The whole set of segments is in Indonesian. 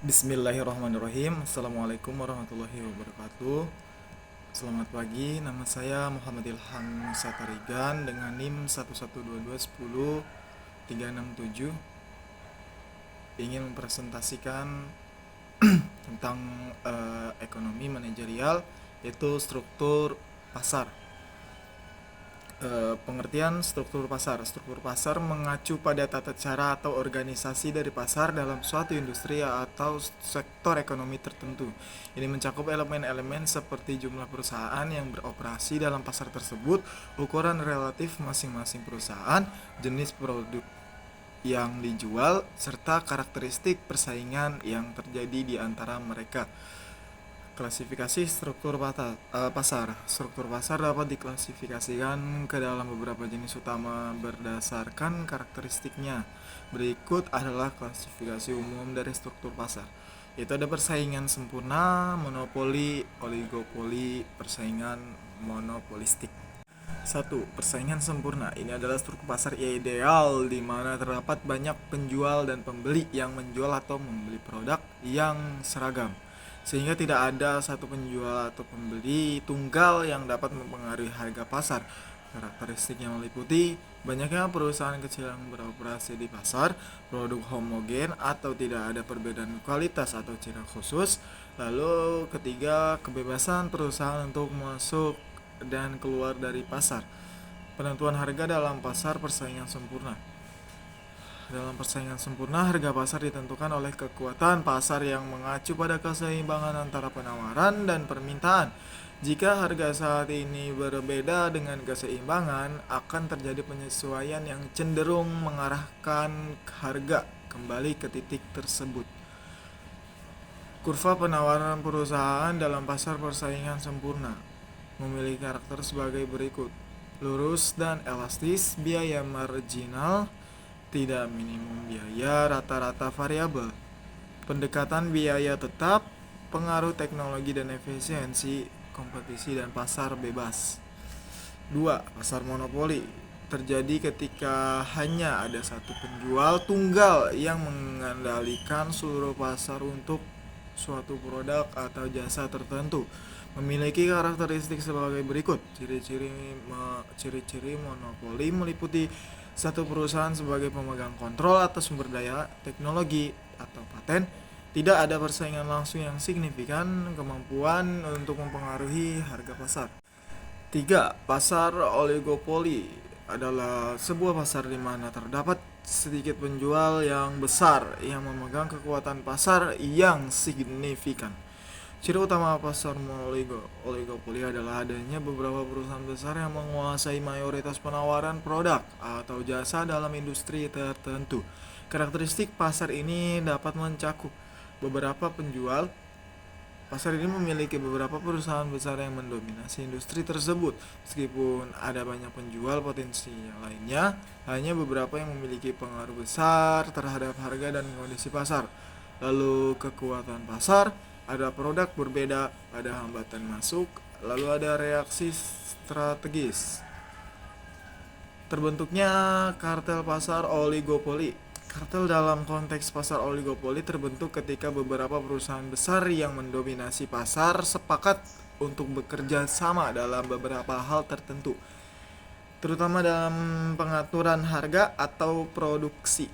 Bismillahirrahmanirrahim. Assalamualaikum warahmatullahi wabarakatuh. Selamat pagi, nama saya Muhammad Ilham Satarigan dengan NIM 112210367. Ingin mempresentasikan tentang ekonomi manajerial, yaitu struktur pasar. Pengertian struktur pasar. Struktur pasar mengacu pada tata cara atau organisasi dari pasar dalam suatu industri atau sektor ekonomi tertentu. Ini mencakup elemen-elemen seperti jumlah perusahaan yang beroperasi dalam pasar tersebut, ukuran relatif masing-masing perusahaan, jenis produk yang dijual, serta karakteristik persaingan yang terjadi di antara mereka. Klasifikasi struktur pasar. Struktur pasar dapat diklasifikasikan ke dalam beberapa jenis utama berdasarkan karakteristiknya. Berikut adalah klasifikasi umum dari struktur pasar. Itu ada persaingan sempurna, monopoli, oligopoli, persaingan monopolistik. 1. Persaingan sempurna. Ini adalah struktur pasar ideal di mana terdapat banyak penjual dan pembeli yang menjual atau membeli produk yang seragam, sehingga tidak ada satu penjual atau pembeli tunggal yang dapat mempengaruhi harga pasar. Karakteristiknya meliputi banyaknya perusahaan kecil yang beroperasi di pasar, produk homogen atau tidak ada perbedaan kualitas atau ciri khusus. Lalu ketiga, kebebasan perusahaan untuk masuk dan keluar dari pasar. Penentuan harga dalam pasar persaingan sempurna. Dalam persaingan sempurna, harga pasar ditentukan oleh kekuatan pasar yang mengacu pada keseimbangan antara penawaran dan permintaan. Jika harga saat ini berbeda dengan keseimbangan, akan terjadi penyesuaian yang cenderung mengarahkan harga kembali ke titik tersebut. Kurva penawaran perusahaan dalam pasar persaingan sempurna memiliki karakter sebagai berikut: lurus dan elastis, biaya marginal, tidak minimum biaya, rata-rata variabel, pendekatan biaya tetap, pengaruh teknologi dan efisiensi, kompetisi dan pasar bebas. 2. Pasar monopoli terjadi ketika hanya ada satu penjual tunggal yang mengendalikan seluruh pasar untuk suatu produk atau jasa tertentu. Memiliki karakteristik sebagai berikut. Ciri-ciri monopoli meliputi satu perusahaan sebagai pemegang kontrol atas sumber daya, teknologi, atau paten, tidak ada persaingan langsung yang signifikan, kemampuan untuk mempengaruhi harga pasar. 3. Pasar oligopoli adalah sebuah pasar di mana terdapat sedikit penjual yang besar yang memegang kekuatan pasar yang signifikan. Ciri utama pasar oligopoli adalah adanya beberapa perusahaan besar yang menguasai mayoritas penawaran produk atau jasa dalam industri tertentu. Karakteristik pasar ini dapat mencakup beberapa penjual. Pasar ini memiliki beberapa perusahaan besar yang mendominasi industri tersebut. Meskipun ada banyak penjual potensi yang lainnya, hanya beberapa yang memiliki pengaruh besar terhadap harga dan kondisi pasar. Lalu kekuatan pasar, ada produk berbeda, ada hambatan masuk, lalu ada reaksi strategis. Terbentuknya kartel pasar oligopoli. Kartel dalam konteks pasar oligopoli terbentuk ketika beberapa perusahaan besar yang mendominasi pasar sepakat untuk bekerja sama dalam beberapa hal tertentu, terutama dalam pengaturan harga atau produksi.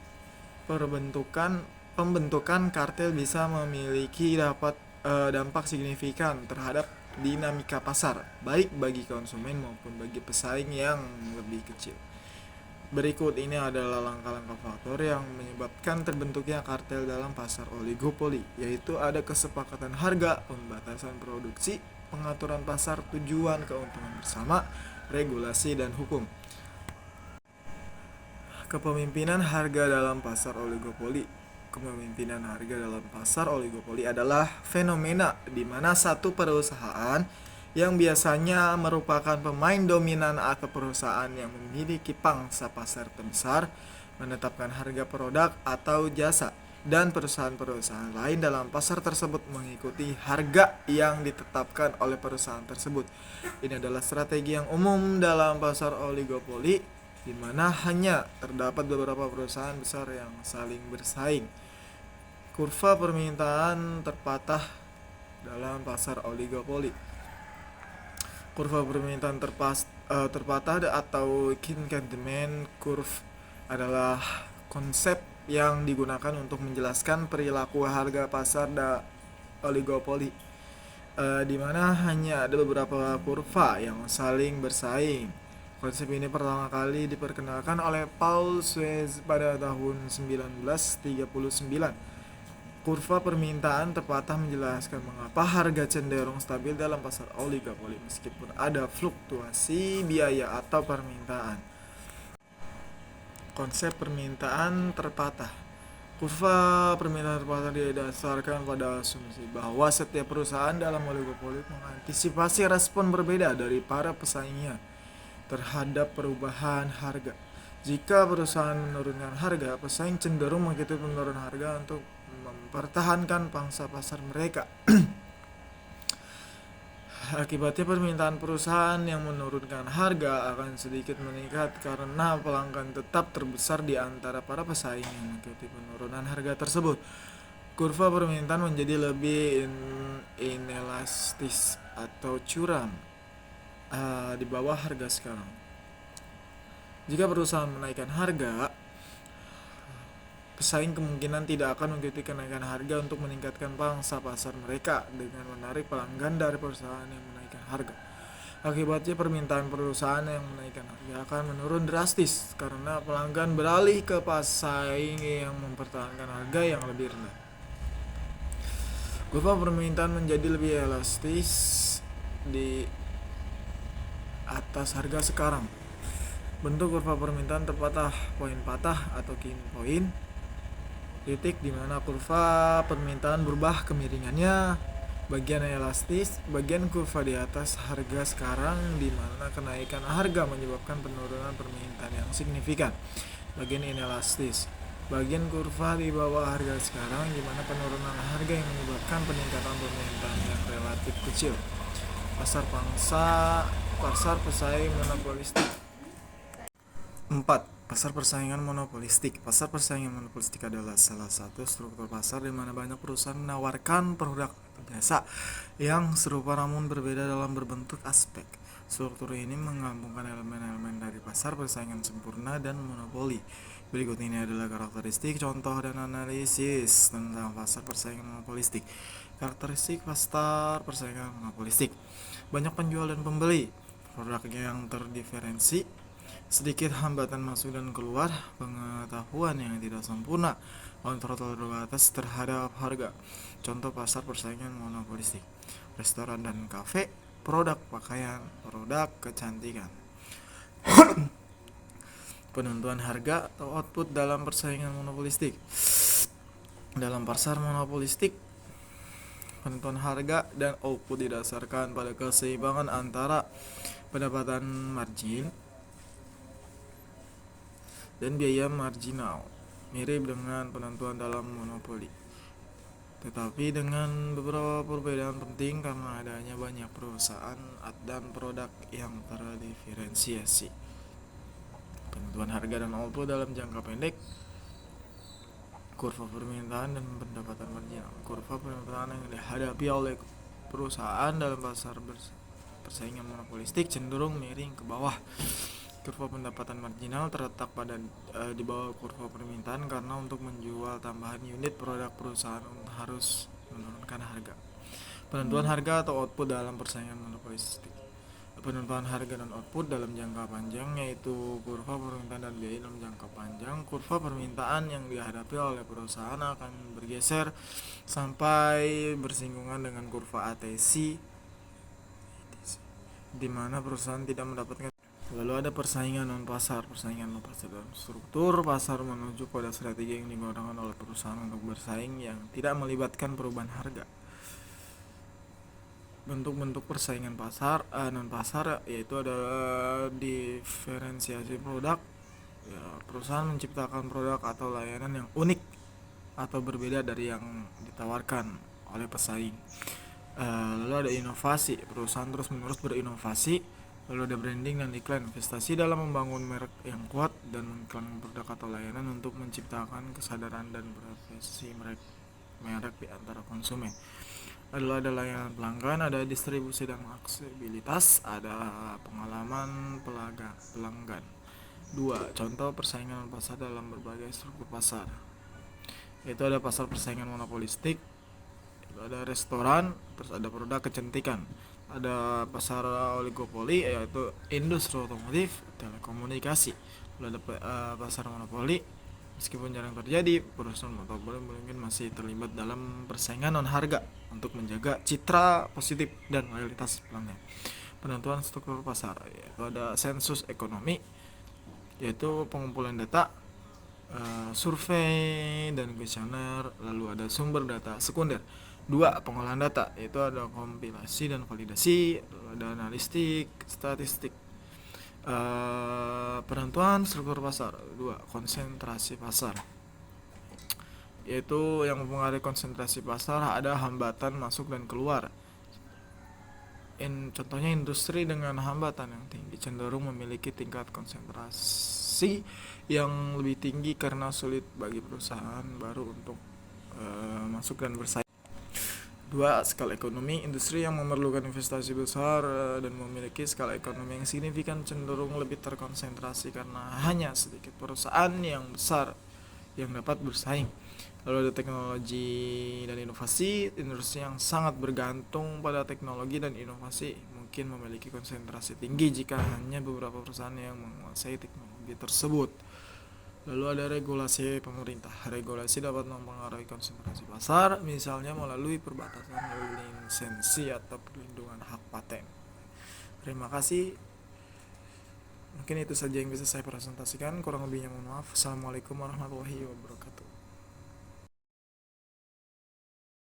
Pembentukan kartel bisa memiliki dampak signifikan terhadap dinamika pasar, baik bagi konsumen maupun bagi pesaing yang lebih kecil. Berikut ini adalah langkah-langkah faktor yang menyebabkan terbentuknya kartel dalam pasar oligopoli, yaitu ada kesepakatan harga, pembatasan produksi, pengaturan pasar, tujuan keuntungan bersama, regulasi, dan hukum. Kepemimpinan harga dalam pasar oligopoli. Kepemimpinan harga dalam pasar oligopoli adalah fenomena di mana satu perusahaan yang biasanya merupakan pemain dominan atau perusahaan yang memiliki pangsa pasar terbesar menetapkan harga produk atau jasa, dan perusahaan-perusahaan lain dalam pasar tersebut mengikuti harga yang ditetapkan oleh perusahaan tersebut. Ini adalah strategi yang umum dalam pasar oligopoli, di mana hanya terdapat beberapa perusahaan besar yang saling bersaing. Kurva permintaan terpatah dalam pasar oligopoli. Kurva permintaan terpatah atau Kincaid demand curve adalah konsep yang digunakan untuk menjelaskan perilaku harga pasar oligopoli, di mana hanya ada beberapa kurva yang saling bersaing. Konsep ini pertama kali diperkenalkan oleh Paul Suez pada tahun 1939. Kurva permintaan terpatah menjelaskan mengapa harga cenderung stabil dalam pasar oligopoli meskipun ada fluktuasi biaya atau permintaan. Konsep permintaan terpatah. Kurva permintaan terpatah didasarkan pada asumsi bahwa setiap perusahaan dalam oligopoli mengantisipasi respon berbeda dari para pesaingnya terhadap perubahan harga. Jika perusahaan menurunkan harga, pesaing cenderung mengikuti penurunan harga untuk mempertahankan pangsa pasar mereka. Akibatnya permintaan perusahaan yang menurunkan harga akan sedikit meningkat karena pelanggan tetap terbesar di antara para pesaing yang mengikuti penurunan harga tersebut. Kurva permintaan menjadi lebih inelastis atau curam di bawah harga sekarang. Jika perusahaan menaikkan harga, pesaing kemungkinan tidak akan mengikuti kenaikan harga untuk meningkatkan pangsa pasar mereka dengan menarik pelanggan dari perusahaan yang menaikkan harga. Akibatnya permintaan perusahaan yang menaikkan harga akan menurun drastis karena pelanggan beralih ke pesaing yang mempertahankan harga yang lebih rendah. Kurva permintaan menjadi lebih elastis di atas harga sekarang. Bentuk kurva permintaan terpatah poin patah atau key point, titik di mana kurva permintaan berubah kemiringannya, bagian elastis, bagian kurva di atas harga sekarang di mana kenaikan harga menyebabkan penurunan permintaan yang signifikan, bagian inelastis, bagian kurva di bawah harga sekarang di mana penurunan harga yang menyebabkan peningkatan permintaan yang relatif kecil. Pasar pesaing monopolistik. 4. Pasar persaingan monopolistik. Pasar persaingan monopolistik adalah salah satu struktur pasar di mana banyak perusahaan menawarkan produk atau jasa yang serupa namun berbeda dalam berbentuk aspek. Struktur ini menggabungkan elemen-elemen dari pasar persaingan sempurna dan monopoli. Berikut ini adalah karakteristik, contoh, dan analisis tentang pasar persaingan monopolistik. Karakteristik pasar persaingan monopolistik: banyak penjual dan pembeli, produknya yang terdiferensi, sedikit hambatan masuk dan keluar, pengetahuan yang tidak sempurna, kontrol terbatas terhadap harga. Contoh pasar persaingan monopolistik: restoran dan kafe, produk pakaian, produk kecantikan. Penentuan harga atau output dalam persaingan monopolistik. Dalam pasar monopolistik, penentuan harga dan output didasarkan pada keseimbangan antara pendapatan margin dan biaya marginal, mirip dengan penentuan dalam monopoli, tetapi dengan beberapa perbedaan penting karena adanya banyak perusahaan dan produk yang terdiferensiasi. Penentuan harga dan output dalam jangka pendek. Kurva permintaan dan pendapatan marginal. Kurva permintaan yang dihadapi oleh perusahaan dalam pasar persaingan monopolistik cenderung miring ke bawah. Kurva pendapatan marginal terletak di bawah kurva permintaan karena untuk menjual tambahan unit produk perusahaan harus menurunkan harga. Penentuan harga atau output dalam persaingan monopolistik. Penentuan harga dan output dalam jangka panjang, yaitu kurva permintaan dan biaya dalam jangka panjang. Kurva permintaan yang dihadapi oleh perusahaan akan bergeser sampai bersinggungan dengan kurva ATC, di mana perusahaan tidak mendapatkan. Lalu ada persaingan non pasar. Persaingan non pasar dalam struktur pasar menuju pada strategi yang digunakan oleh perusahaan untuk bersaing yang tidak melibatkan perubahan harga. Bentuk-bentuk persaingan pasar non pasar yaitu ada diferensiasi produk. Perusahaan menciptakan produk atau layanan yang unik atau berbeda dari yang ditawarkan oleh pesaing. Lalu ada inovasi. Perusahaan terus-menerus berinovasi. Lalu ada branding dan iklan. Investasi dalam membangun merek yang kuat dan mengiklankan produk atau layanan untuk menciptakan kesadaran dan preferensi mereka. merek di antara konsumen. Lalu ada layanan pelanggan, ada distribusi dan aksesibilitas, ada pengalaman pelanggan. Dua, contoh persaingan pasar dalam berbagai struktur pasar. Itu ada pasar persaingan monopolistik, itu ada restoran, terus ada produk kecantikan. Ada pasar oligopoli, yaitu industri otomotif, telekomunikasi. Lalu ada pasar monopoli, meskipun jarang terjadi, perusahaan monopoli mungkin masih terlibat dalam persaingan non harga untuk menjaga citra positif dan loyalitas pelanggan. Penentuan struktur pasar, yaitu ada sensus ekonomi, yaitu pengumpulan data, survei dan kuesioner. Lalu ada sumber data sekunder. Dua, pengolahan data, yaitu ada kompilasi dan validasi, ada analistik, statistik. Penentuan struktur pasar. Dua, konsentrasi pasar, yaitu yang mempengaruhi konsentrasi pasar ada hambatan masuk dan keluar. Contohnya industri dengan hambatan yang tinggi cenderung memiliki tingkat konsentrasi yang lebih tinggi karena sulit bagi perusahaan baru untuk masuk dan bersaing. Dua, skala ekonomi. Industri yang memerlukan investasi besar dan memiliki skala ekonomi yang signifikan cenderung lebih terkonsentrasi karena hanya sedikit perusahaan yang besar yang dapat bersaing. Lalu ada teknologi dan inovasi. Industri yang sangat bergantung pada teknologi dan inovasi mungkin memiliki konsentrasi tinggi jika hanya beberapa perusahaan yang menguasai teknologi tersebut. Lalu ada regulasi pemerintah. Regulasi dapat mempengaruhi konsentrasi pasar, misalnya melalui perbatasan lisensi atau perlindungan hak paten. Terima kasih. Mungkin itu saja yang bisa saya presentasikan. Kurang lebihnya mohon maaf. Assalamualaikum warahmatullahi wabarakatuh.